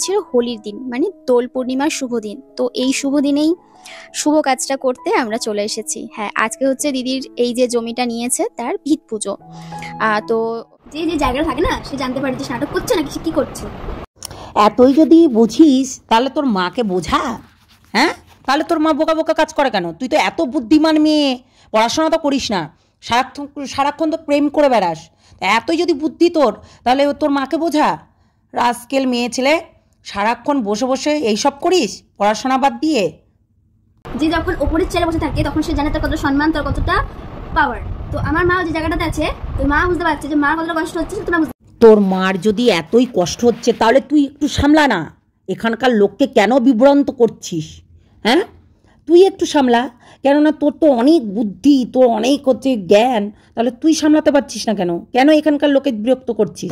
ছিল হোলির দিন, মানে দোল পূর্ণিমার শুভ দিন। তো এই শুভ দিনেই শুভ কাজটা করতে আমরা চলে এসেছি। হ্যাঁ, আজকে হচ্ছে দিদির এই যে জমিটা নিয়েছে তার ভিত পুজো। তো যে যে জায়গাটা থাকে না, সে জানতে পারে যে নাটক করছে নাকি সে কি করছে। এতই যদি বুঝিস তাহলে তোর মাকে বোঝা। হ্যাঁ, তাহলে তোর মা বোকা বোকা কাজ করে কেন? তুই তো এত বুদ্ধিমান মেয়ে, পড়াশোনা তো করিস না, সারাক্ষণ তো প্রেম করে বেড়াস। এতই যদি বুদ্ধি তোর, তাহলে তোর মাকে বোঝা। রাস্কেল মেয়ে ছেলে, সারাক্ষণ বসে বসে এইসব করিস পড়াশোনা বাদ দিয়ে। যে যখন ওপরের চেয়ারে বসে থাকে তখন সে জানে তার কত সম্মান, তার কতটা পাওয়ার। তো আমার মা যে জায়গাটাতে আছে, তো মা বুঝতে পারছে যে মার কতটা কষ্ট হচ্ছে। তোর মার যদি এতই কষ্ট হচ্ছে তাহলে তুই একটু সামলা না। এখানকার লোককে কেন বিভ্রান্ত করছিস? হ্যাঁ, তুই একটু সামলা, কেননা তোর তো অনেক বুদ্ধি, তোর অনেক হচ্ছে জ্ঞান, তাহলে তুই সামলাতে পারছিস না কেন? কেন এখানকার লোকে বিরক্ত করছিস?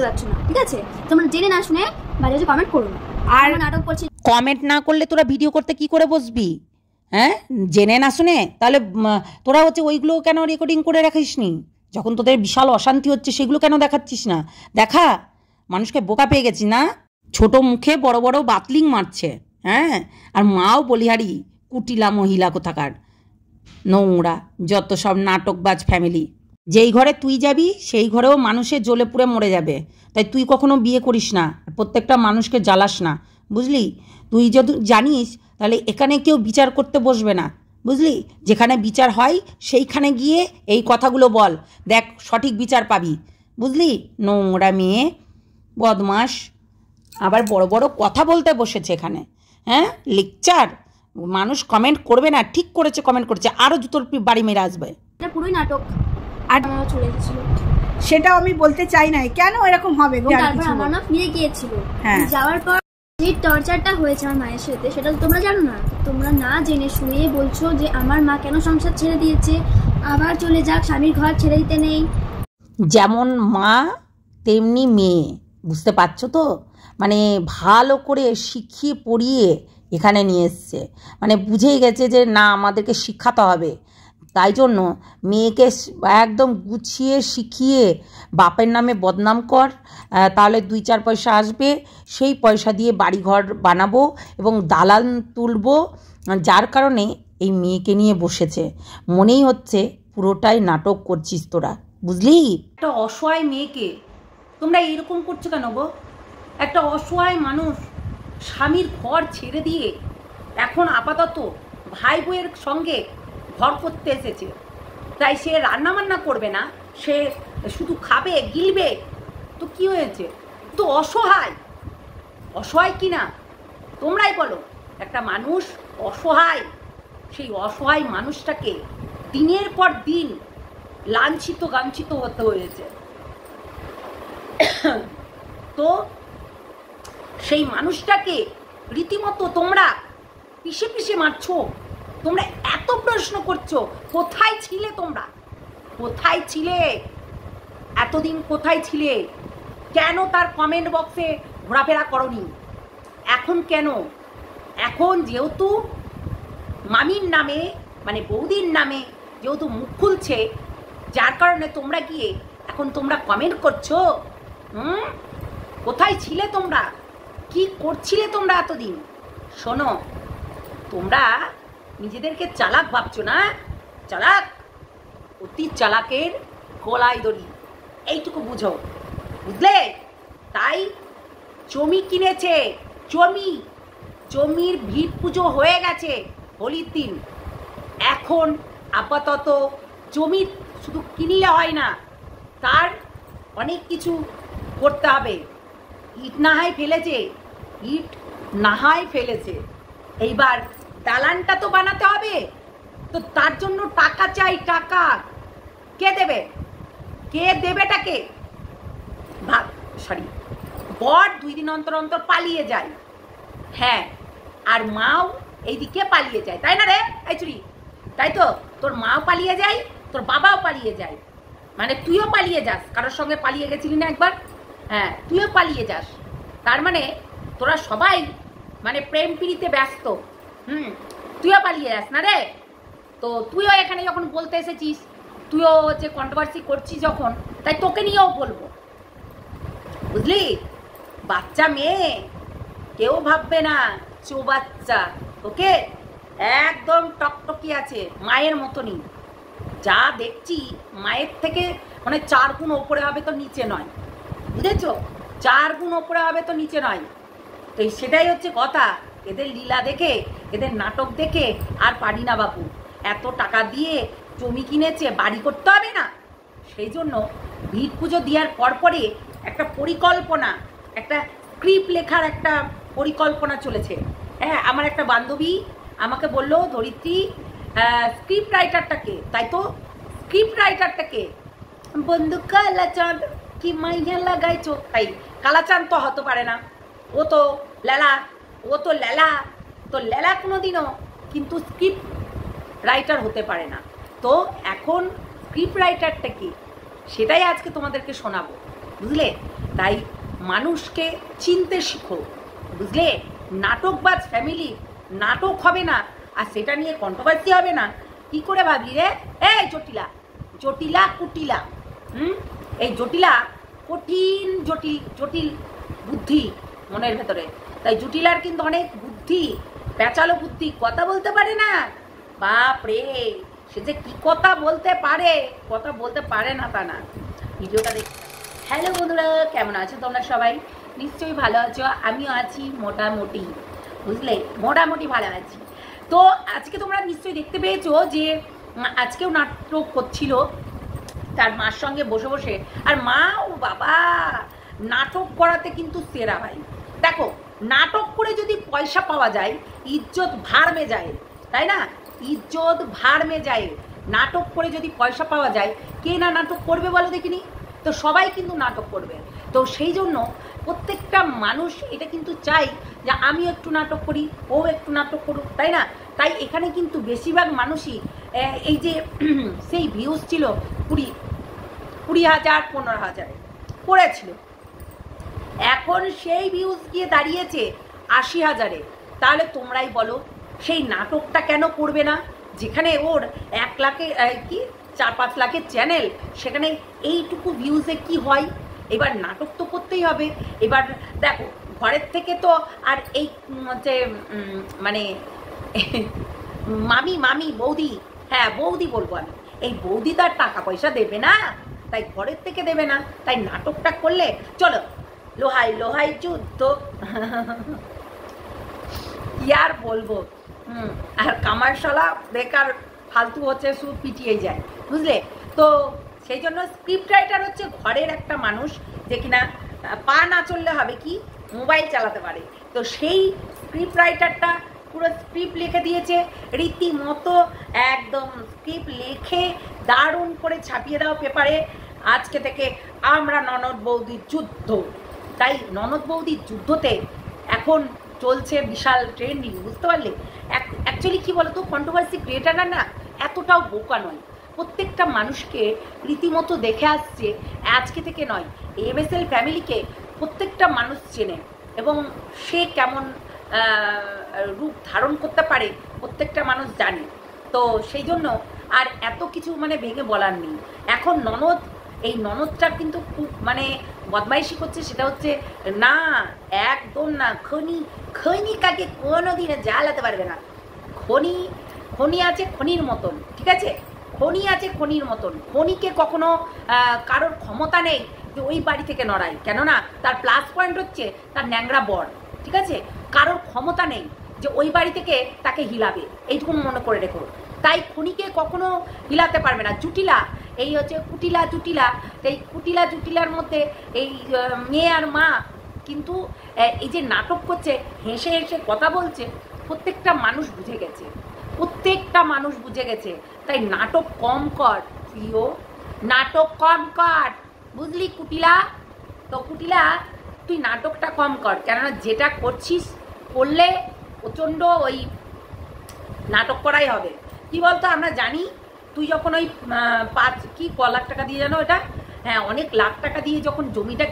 ঠিক আছে, তোমরা জেনে না শুনে বাজে বাজে কমেন্ট করো না। আর নাটক করছিস, কমেন্ট না করলে তোরা ভিডিও করতে কি করে বসবি? হ্যাঁ, জেনে না শুনে তাহলে তোরা হচ্ছে ওইগুলো কেন রেকর্ডিং করে রাখিস নি? যখন তোদের বিশাল অশান্তি হচ্ছে সেগুলো কেন দেখাচ্ছিস না? দেখা, মানুষকে বোকা পেয়ে গেছি না? ছোট মুখে বড় বড় বাতলিং মারছে। হ্যাঁ, আর মাও বলিহারি, কুটিলা মহিলা কোথাকার, নোংরা যত সব নাটকবাজ ফ্যামিলি। যেই ঘরে তুই যাবি সেই ঘরেও মানুষের জ্বলে পুড়ে মরে যাবে। তাই তুই কখনো বিয়ে করিস না, প্রত্যেকটা মানুষকে জ্বালাস না, বুঝলি? তুই যদি জানিস তাহলে এখানে কেউ বিচার করতে বসবে না, বুঝলি? যেখানে বিচার হয় সেইখানে গিয়ে এই কথাগুলো বল, দেখ সঠিক বিচার পাবি, বুঝলি? নোংরা মেয়ে, বদমাস, আবার বড় বড় কথা বলতে বসেছে এখানে। হ্যাঁ, লেকচার। মানুষ কমেন্ট করবে না, ঠিক করেছে কমেন্ট করেছে, আরও জুতোর বাড়ি মেরে আসবে। এটা পুরোই নাটক। আর চলে এসেছিল, সেটাও আমি বলতে চাই না কেন এরকম হবে। তারপর আমার মা ফিরে গিয়েছিল, যাওয়ার পর যে টর্চারটা হয়েছে আমার মায়ের সাথে সেটা তোমরা জানো না। তোমরা না জেনে শুনে বলছো যে আমার মা কেন সংসার ছেড়ে দিয়েছে, আবার চলে যাক, স্বামীর ঘর ছেড়ে দিতে নেই। যেমন মা তেমনি মেয়ে, বুঝতে পারছো তো? মানে ভালো করে শিখিয়ে পড়িয়ে এখানে নিয়ে এসছে, মানে বুঝেই গেছে যে না আমাদেরকে শিখাতে হবে। তাই জন্য মেয়েকে একদম গুছিয়ে শিখিয়ে বাপের নামে বদনাম কর, তাহলে 2-4 পয়সা আসবে, সেই পয়সা দিয়ে বাড়িঘর বানাবো এবং দালান তুলবো। যার কারণে এই মেয়েকে নিয়ে বসেছে। মনেই হচ্ছে পুরোটাই নাটক করছিস তোরা, বুঝলি? একটা অসহায় মেয়েকে তোমরা এরকম করছো কেন গো? একটা অসহায় মানুষ স্বামীর ঘর ছেড়ে দিয়ে এখন আপাতত ভাই বইয়ের সঙ্গে ঘর করতে এসেছে। তাই সে রান্না বান্না করবে না, সে শুধু খাবে গিলবে। তো কি হয়েছে? তো অসহায়, অসহায় কি না তোমরাই বলো? একটা মানুষ অসহায়, সেই অসহায় মানুষটাকে দিনের পর দিন লাঞ্ছিত গাঞ্ছিত হতে হয়েছে। তো সেই মানুষটাকে রীতিমতো তোমরা পিষে পিষে মারছো। তোমরা এত প্রশ্ন করছো, কোথায় ছিলে তোমরা? কোথায় ছিলে এতদিন? কোথায় ছিলে? কেন তার কমেন্ট বক্সে ঘোরাফেরা করনি? এখন কেন? এখন যেহেতু মামির নামে মানে বৌদির নামে যেহেতু মুখ খুলছে, যার কারণে তোমরা গিয়ে এখন তোমরা কমেন্ট করছো। কোথায় ছিলে তোমরা? কি করছিলে তোমরা এতদিন? শোনো, তোমরা নিজেদেরকে চালাক ভাবছো না? চালাক, অতি চালাকের গলায় দড়ি, এইটুকু বুঝো, বুঝলে? তাই জমি কিনেছে, জমির ভিত পুজো হয়ে গেছে হোলির দিন। এখন আপাতত জমি শুধু কিনলে হয় না, তার অনেক কিছু করতে হবে। ইট না হয় ফেলেছে, ইট না হয় ফেলেছে, এইবার দালানটা তো বানাতে হবে। তো তার জন্য টাকা চাই, টাকা কে দেবে? কে দেবেটাকে? বর 2 দিন অন্তর অন্তর পালিয়ে যায়। হ্যাঁ, আর মাও এইদিকে পালিয়ে যায়, তাই না রে? এই চুরি, তাই তো? তোর মাও পালিয়ে যায়, তোর বাবাও পালিয়ে যায়, মানে তুইও পালিয়ে যাস। কারোর সঙ্গে পালিয়ে গেছিলি না একবার? হ্যাঁ, তুইও পালিয়ে যাস। তার মানে তোরা সবাই মানে প্রেম প্রীতিতে ব্যস্ত। তুইও পালিয়ে যাস না রে? তো তুইও এখানে যখন বলতে এসেছিস, তুইও যে কন্ট্রোভার্সি করছিস যখন, তাই তোকে নিয়েও বলবো, বুঝলি? বাচ্চা মেয়ে কেউ ভাববে না চৌবাচ্চা, ওকে? একদম টকটকি আছে, মায়ের মতনই। যা দেখছি মায়ের থেকে মানে 4 গুণ ওপরে হবে, তো নিচে নয়, বুঝেছ? 4 গুণ ওপরে হবে, তো নিচে নয়। তো সেটাই হচ্ছে কথা। এদের লীলা দেখে, এদের নাটক দেখে আর পারি না বাবু। এত টাকা দিয়ে জমি কিনেছে, বাড়ি করতে হবে না? সেই জন্য ভিড় পুজো দেওয়ার পরপরে একটা পরিকল্পনা, একটা স্ক্রিপ্ট লেখার একটা পরিকল্পনা চলেছে। হ্যাঁ, আমার একটা বান্ধবী আমাকে বললো, ধরিত্রী স্ক্রিপ্ট রাইটারটাকে, তাই তো স্ক্রিপ্ট রাইটারটাকে বন্ধু কালাচাঁদ কি মাইয়া লাগাইছো। তাই কালাচাঁদ তো হতে পারে না, ও তো লেলা, তো লেলা কোনোদিনও কিন্তু স্ক্রিপ্ট রাইটার হতে পারে না। তো এখন স্ক্রিপ্ট রাইটারটা কি, সেটাই আজকে তোমাদেরকে শোনাবো, বুঝলে? তাই মানুষকে চিনতে শিখো, বুঝলে? নাটকবাজ ফ্যামিলি, নাটক হবে না আর সেটা নিয়ে কন্ট্রোভার্সি হবে না, কি করে ভাবলি রে? এই জটিলা কুটিলা, এই জটিলা কঠিন জটিল বুদ্ধি মনের ভেতরে। তাই জটিলার কিন্তু অনেক বুদ্ধি, পেঁচালো বুদ্ধি, কথা বলতে পারে না। বাপ রে, সে যে কি কথা বলতে পারে না তা না। ভিডিওটা দেখ। হ্যালো বন্ধুরা, কেমন আছো তোমরা সবাই? নিশ্চয়ই ভালো আছো, আমিও আছি মোটামুটি, বুঝলে? মোটামুটি ভালো আছি। তো আজকে তোমরা নিশ্চয়ই দেখতে পেয়েছো যে আজকেও নাটক করছিল তার মার সঙ্গে বসে বসে। আর মা, ও বাবা, নাটক করাতে কিন্তু সেরা ভাই। দেখো, নাটক করে যদি পয়সা পাওয়া যায়, ইজ্জত ভাড় মে যায়, তাই না? ইজ্জত ভাড় মে যায়। নাটক করে যদি পয়সা পাওয়া যায়, কে না নাটক করবে বলো দেখিনি? তো সবাই কিন্তু নাটক করবে। তো সেই জন্য প্রত্যেকটা মানুষ এটা কিন্তু চাই যে আমিও একটু নাটক করি, ও একটু নাটক করুক, তাই না? তাই এখানে কিন্তু বেশিরভাগ মানুষই এই যে সেই ভিউজ ছিল 20,000 15,000 করেছিল, এখন সেই ভিউজ গিয়ে দাঁড়িয়েছে 80,000-এ। তাহলে তোমরাই বলো, সেই নাটকটা কেন করবে না? যেখানে ওর 1 লাখে কি 4-5 লাখের চ্যানেল, সেখানে এইটুকু ভিউজে কি হয়? এবার নাটক তো করতেই হবে। এবার দেখো, ঘরের থেকে তো আর এই হচ্ছে মানে মামি বৌদি, হ্যাঁ বৌদি বলবো আমি, এই বৌদি তার টাকা পয়সা দেবে না, তাই ঘরের থেকে দেবে না। তাই নাটকটা করলে চলো লোহাই যুদ্ধ, কি আর বলবো। আর কামারশালা বেকার ফালতু হচ্ছে, শুধু পিটিয়ে যায়, বুঝলে? তো সেই জন্য স্ক্রিপ্ট রাইটার হচ্ছে ঘরের একটা মানুষ যে কিনা পা না চললে হবে কি, মোবাইল চালাতে পারে। তো সেই স্ক্রিপ্ট রাইটারটা পুরো স্ক্রিপ্ট লিখে দিয়েছে রীতিমতো, একদম স্ক্রিপ্ট লিখে দারুণ করে ছাপিয়ে দাও পেপারে। আজকে থেকে আমরা ননদ বৌদির যুদ্ধ। তাই ননদ বৌদির যুদ্ধতে এখন চলছে বিশাল ট্রেন্ডিং, বুঝতে পারলে? অ্যাকচুয়ালি কী বলতো, কন্ট্রোভার্সি ক্রিয়েটাররা না এতটাও বোকা নয়, প্রত্যেকটা মানুষকে রীতিমতো দেখে আসছে, আজকে থেকে নয়। এমএসএল ফ্যামিলিকে প্রত্যেকটা মানুষ চেনে এবং সে কেমন রূপ ধারণ করতে পারে প্রত্যেকটা মানুষ জানে। তো সেই জন্য আর এত কিছু মানে ভেঙে বলার নেই। এখন এই ননদটা কিন্তু খুব মানে বদমাইশি করছে, সেটা হচ্ছে না, একদম না। খনি কাকে কোনোদিনে জ্বালাতে পারবে না। খনি আছে খনির মতন, ঠিক আছে? খনি আছে খনির মতন। খনিকে কখনো কারোর ক্ষমতা নেই যে ওই বাড়ি থেকে নড়ায়, কেননা তার প্লাস পয়েন্ট হচ্ছে তার ন্যাংরা বর, ঠিক আছে? কারোর ক্ষমতা নেই যে ওই বাড়ি থেকে তাকে হিলাবে, এইটুকু মনে করে রেখো। তাই খনিকে কখনো হিলাতে পারবে না। জুটিলা, এই হচ্ছে জুটিলা, এই জুটিলার মধ্যে এই মেয়ে আর মা কিন্তু এই যে নাটক করছে, হেসে হেসে কথা বলছে, প্রত্যেকটা মানুষ বুঝে গেছে। তাই নাটক কম কর প্রিয়, নাটক কম কর, বুঝলি কুটিলা? তো কুটিলা, তুই নাটকটা কম কর, কেননা যেটা করলে প্রচণ্ড ওই নাটক করাই হবে। কি বলতো, আমরা জানি তুই যখন ওই ক লাখ টাকা দিয়ে জানো এটা, হ্যাঁ অনেক লাখ টাকা দিয়ে যখন জমিটা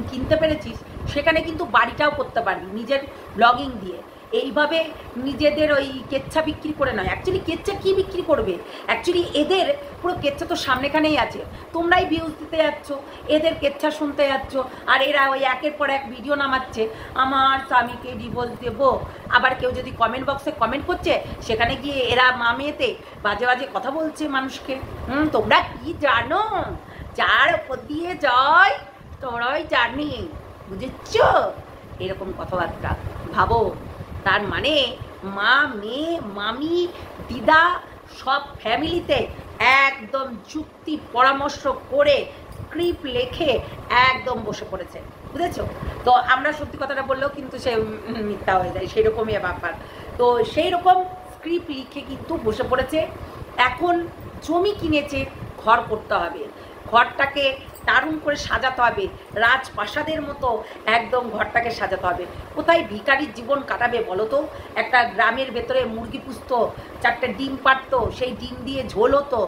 কিনতে পেরেছিস, সেখানে কিন্তু বাড়িটাও করতে পারবি নিজের ব্লগিং দিয়ে। এইভাবে নিজেদের ওই কেচ্ছা বিক্রি করে নয়। অ্যাকচুয়ালি কেচ্ছা কী বিক্রি করবে? অ্যাকচুয়ালি এদের পুরো কেচ্ছা তো সামনেখানেই আছে, তোমরাই ভিউজ দিতে যাচ্ছ, এদের কেচ্ছা শুনতে যাচ্ছ, আর এরা ওই একের পর এক ভিডিও নামাচ্ছে আমার স্বামীকে ডিভোর্স দেবো। আবার কেউ যদি কমেন্ট বক্সে কমেন্ট করছে, সেখানে গিয়ে এরা মামেতে বাজে বাজে কথা বলছে মানুষকে। তোমরা কি জানো? যার উপর দিয়ে যায় তোমরাই জানি, বুঝেছ? এরকম কথাবার্তা ভাবো। তার মানে মা, মেয়ে, মামি, দিদা সব ফ্যামিলিতে একদম যুক্তি পরামর্শ করে স্ক্রিপ্ট লেখে একদম বসে পড়েছে, বুঝেছো? তো আমরা সত্যি কথাটা বললেও কিন্তু সে মিথ্যা হয়ে যায়, সেরকমই ব্যাপার। তো সেই রকম স্ক্রিপ্ট লিখে কিন্তু বসে পড়েছে। এখন জমি কিনেছে, ঘর করতে হবে, ঘরটাকে দারুণ করে সাজাতে হবে, রাজপ্রাসাদের মতো একদম ঘরটাকে সাজাতে হবে। কোথায় ভিখারির জীবন কাটাবে বলো তো? একটা গ্রামের ভেতরে মুরগি পুষতো, 4টে ডিম পাড়তো, সেই ডিম দিয়ে ঝোল হতো,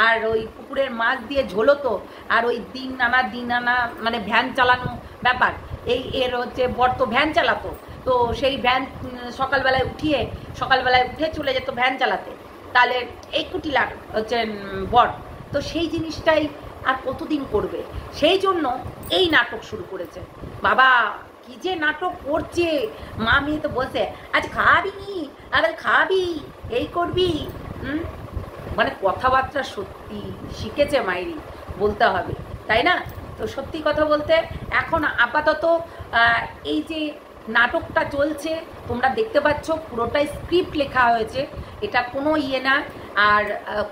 আর ওই পুকুরের মাছ দিয়ে ঝোল হতো, আর ওই দিন আনা মানে ভ্যান চালানো ব্যাপার। এর হচ্ছে বর তো ভ্যান চালাতো, তো সেই ভ্যান সকালবেলায় উঠে চলে যেত ভ্যান চালাতে, তাহলে এই কুটিলার হচ্ছে বর। তো সেই জিনিসটাই আর কতদিন করবে? সেই জন্য এই নাটক শুরু করেছে। বাবা কি যে নাটক করছে, মা মেয়ে তো বসে আজ খাবি নি, আবার খাবি, এই করবি। মানে কথাবার্তা সত্যি শিখেছে মাইরি, বলতে হবে, তাই না? তো সত্যি কথা বলতে এখন আপাতত এই যে নাটকটা চলছে তোমরা দেখতে পাচ্ছ, পুরোটাই স্ক্রিপ্ট লেখা হয়েছে, এটা কোনো ইয়ে না। আর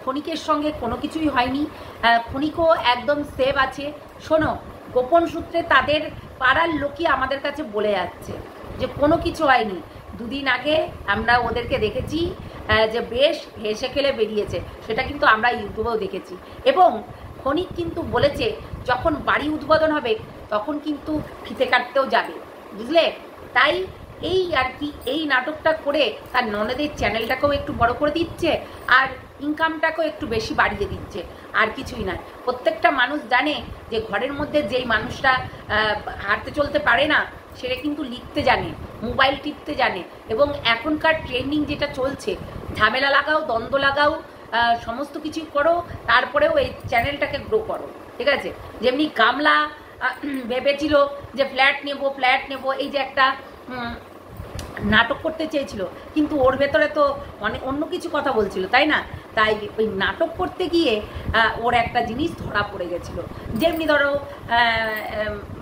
ক্ষণিকের সঙ্গে কোনো কিছুই হয়নি, ক্ষণিকও একদম সেভ আছে। শোনো, গোপন সূত্রে তাদের পাড়ার লোকই আমাদের কাছে বলে যাচ্ছে যে কোনো কিছু হয়নি। দুদিন আগে আমরা ওদেরকে দেখেছি যে বেশ হেসে খেলে বেরিয়েছে, সেটা কিন্তু আমরা ইউটিউবেও দেখেছি। এবং ক্ষণিক কিন্তু বলেছে যখন বাড়ি উদ্বোধন হবে তখন কিন্তু ফিতে কাটতেও যাবে, বুঝলে? তাই এই আর কি, এই নাটকটা করে তার ননদের চ্যানেলটাকেও একটু বড় করে দিচ্ছে, আর ইনকামটাকেও একটু বেশি বাড়িয়ে দিচ্ছে, আর কিছুই নয়। প্রত্যেকটা মানুষ জানে যে ঘরের মধ্যে যেই মানুষটা হাঁটতে চলতে পারে না, সেটা কিন্তু লিখতে জানে, মোবাইল টিপতে জানে। এবং এখনকার ট্রেন্ডিং যেটা চলছে, ঝামেলা লাগাও, দ্বন্দ্ব লাগাও, সমস্ত কিছু করো, তারপরেও এই চ্যানেলটাকে গ্রো করো, ঠিক আছে? যেমনি গামলা ভেবেছিল যে ফ্ল্যাট নেব, এই যে একটা নাটক করতে চেয়েছিল, কিন্তু ওর ভেতরে তো অনেক অন্য কিছু কথা বলছিল, তাই না? তাই ওই নাটক করতে গিয়ে ওর একটা জিনিস ধরা পড়ে গেছিলো। যেমনি ধরো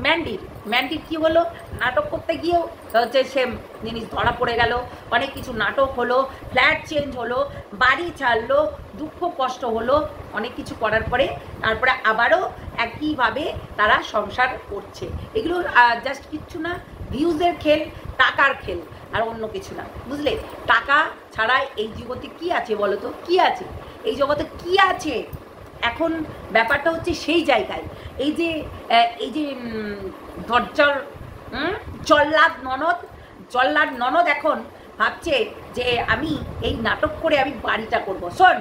ম্যান্ডির কি হলো, নাটক করতে গিয়েও হচ্ছে সে জিনিস ধরা পড়ে গেল, অনেক কিছু নাটক হলো, ফ্ল্যাট চেঞ্জ হলো, বাড়ি ছাড়লো, দুঃখ কষ্ট হলো, অনেক কিছু করার পরে তারপরে আবারও একইভাবে তারা সংসার করছে। এগুলো জাস্ট কিচ্ছু না, ভিউজের খেল, টাকার খেল, আর অন্য কিছু না, বুঝলে? টাকা ছাড়া এই জগতে কি আছে বলো তো? কি আছে এই জগতে? কি আছে? এখন ব্যাপারটা হচ্ছে সেই জায়গায় এই যে দরজার জল্লাদ ননদ এখন ভাবছে যে আমি এই নাটক করে আমি বাড়িটা করব। শোন,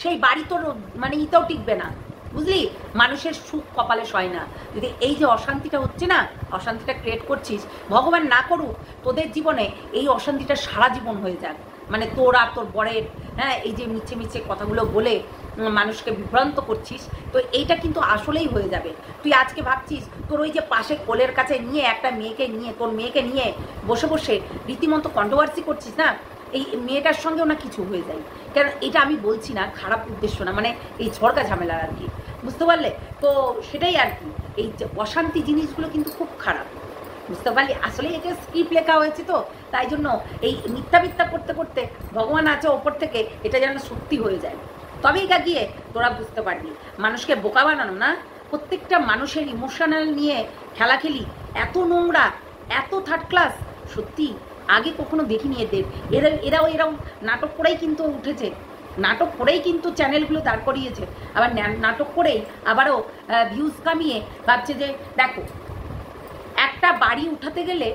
সেই বাড়ি তোর মানে ইতেও টিকবে না, বুঝলি? মানুষের সুখ কপালে সয় না। যদি এই যে অশান্তিটা হচ্ছে না, অশান্তিটা ক্রিয়েট করছিস, ভগবান না করুক তোদের জীবনে এই অশান্তিটা সারা জীবন হয়ে যাক। মানে তোর আর তোর বরের, হ্যাঁ, এই যে মিছে কথাগুলো বলে মানুষকে বিভ্রান্ত করছিস, তো এইটা কিন্তু আসলেই হয়ে যাবে। তুই আজকে ভাবছিস তোর ওই যে পাশে কোলের কাছে নিয়ে একটা তোর মেয়েকে নিয়ে বসে রীতিমতো কন্ট্রোভার্সি করছিস না, এই মেয়েটার সঙ্গেও না কিছু হয়ে যায়। কারণ এটা আমি বলছি না খারাপ উদ্দেশ্য না, মানে এই ঝড়কা ঝামেলার আর কি, বুঝতে পারলে? তো সেটাই আর কি, এই যে অশান্তি জিনিসগুলো কিন্তু খুব খারাপ, বুঝতে পারলি? আসলে এটা স্ক্রিপ্ট লেখা হয়েছে, তো তাই জন্য এই মিথ্যা করতে করতে ভগবান আছে ওপর থেকে, এটা যেন সত্যি হয়ে যায়, তবেই গিয়ে তোরা বুঝতে পারবি। মানুষকে বোকা বানানো না, প্রত্যেকটা মানুষের ইমোশনাল নিয়ে খেলাখেলি, এত নোংরা, এত থার্ড ক্লাস, সত্যি আগে কখনো দেখিনি এদের। এরাও নাটক করেই কিন্তু উঠেছে, নাটক করেই কিন্তু চ্যানেলগুলো দাঁড় করিয়েছে, আবার নাটক করেই আবারও ভিউজ কামিয়ে ভাবছে যে দেখো, একটা বাড়ি উঠাতে গেলে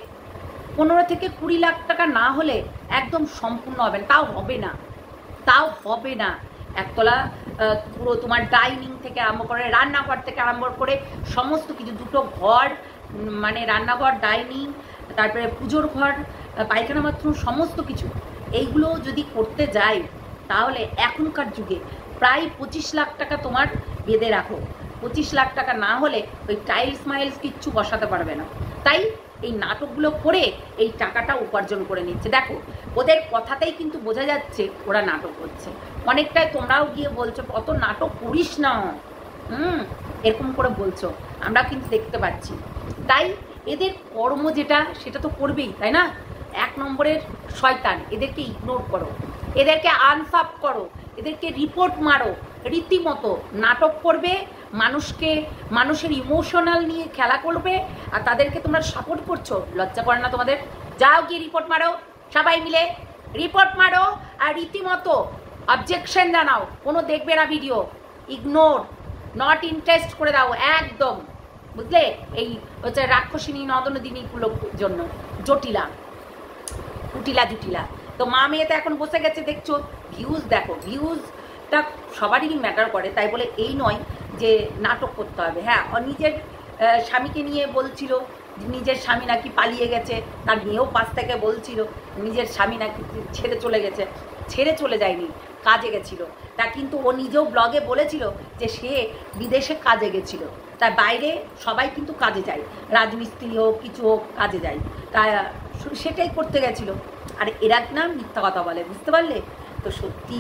15 থেকে 20 লাখ টাকা না হলে একদম সম্পূর্ণ হবে না, তাও হবে না। একতলা পুরো তোমার ডাইনিং থেকে আরম্ভ করে, রান্নাঘর থেকে আরম্ভ করে সমস্ত কিছু, 2টো ঘর, মানে রান্নাঘর, ডাইনিং, তারপরে পুজোর ঘর, পায়খানা বাথরুম সমস্ত কিছু এইগুলো যদি করতে যাই তাহলে এখনকার যুগে প্রায় 25 লাখ টাকা তোমার বেঁধে রাখো। 25 লাখ টাকা না হলে ওই টাইলস মাইলস কিচ্ছু বসাতে পারবে না। তাই এই নাটকগুলো করে এই টাকাটা উপার্জন করে নিচ্ছে। দেখো ওদের কথাতেই কিন্তু বোঝা যাচ্ছে ওরা নাটক করছে। অনেকটাই তোমরাও গিয়ে বলছো অত নাটক করিস না, এরকম করে বলছো, আমরা কিন্তু দেখতে পাচ্ছি। তাই এদের কর্ম যেটা সেটা তো করবেই, তাই না? 1 নম্বরের শয়তান, এদেরকে ইগনোর করো, এদেরকে আনসাব করো, এদেরকে রিপোর্ট মারো। রীতিমতো নাটক করবে, মানুষের ইমোশনাল নিয়ে খেলা করবে, আর তাদেরকে তোমরা সাপোর্ট করছো। লজ্জা করে না তোমাদের? যাও গিয়ে রিপোর্ট মারো, সবাই মিলে রিপোর্ট মারো, আর রীতিমতো অবজেকশন জানাও। কোনো দেখবে না ভিডিও, ইগনোর, নট ইন্টারেস্ট করে দাও একদম, বুঝলে? এই হচ্ছে রাক্ষসিনী নদনদিনীগুলোর জন্য জটিলা জুটিলা। তো মা মেয়েতে এখন বসে গেছে, দেখছো ভিউজ, দেখো ভিউজটা সবারই ম্যাটার করে। তাই বলে এই নয় যে নাটক করতে হবে। হ্যাঁ, নিজের স্বামীকে নিয়ে বলছিল, নিজের স্বামী নাকি পালিয়ে গেছে, তার মেয়েও পাশ থেকে বলছিল নিজের স্বামী নাকি ছেড়ে চলে যায়নি, কাজে গেছিল। তা কিন্তু ও নিজেও ব্লগে বলেছিল যে সে বিদেশে কাজে গেছিল। তাই বাইরে সবাই কিন্তু কাজে যায়, রাজমিস্ত্রি হোক কিছু হোক কাজে যায়, তা সেটাই করতে গেছিল। আর এরা না মিথ্যা কথা বলে, বুঝতে পারলে? তো সত্যি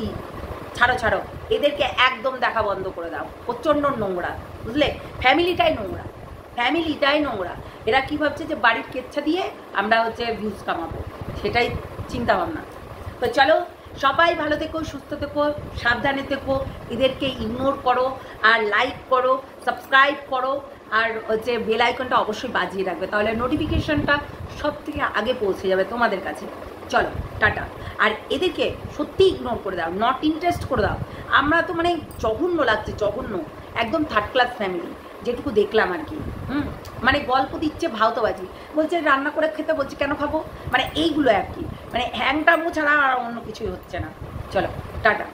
ছাড়ো, এদেরকে একদম দেখা বন্ধ করে দাও। প্রচণ্ড নোংরা, বুঝলে? ফ্যামিলিটাই নোংরা। এরা কি ভাবছে যে বাড়ির কেচ্ছা দিয়ে আমরা হচ্ছে ভিউজ কামাবো, সেটাই চিন্তা ভাবনা। তো চলো, সবাই ভালো থেকো, সুস্থ থেকো, সাবধানে থেকো, এদেরকে ইগনোর করো, আর লাইক করো, সাবস্ক্রাইব করো, আর হচ্ছে বেল আইকনটা অবশ্যই বাজিয়ে রাখবে, তাহলে নোটিফিকেশনটা সব থেকে আগে পৌঁছে যাবে তোমাদের কাছে। চলো টাটা। আর এদেরকে সত্যি ইগনোর করে দাও, নট ইন্টারেস্ট করে দাও। আমরা তো মানে জঘন্য লাগছে, জঘন্য, একদম 3rd ক্লাস ফ্যামিলি যেটুকু দেখলাম আর কি। মানে গল্প দিচ্ছে ভাওতাবাজি, বলছে রান্না করে খেতে, বলছে কেন খাবো, মানে এইগুলো আর কি, মানে হ্যাংটা ছাড়া আর অন্য কিছুই হচ্ছে না। চলো টাটা।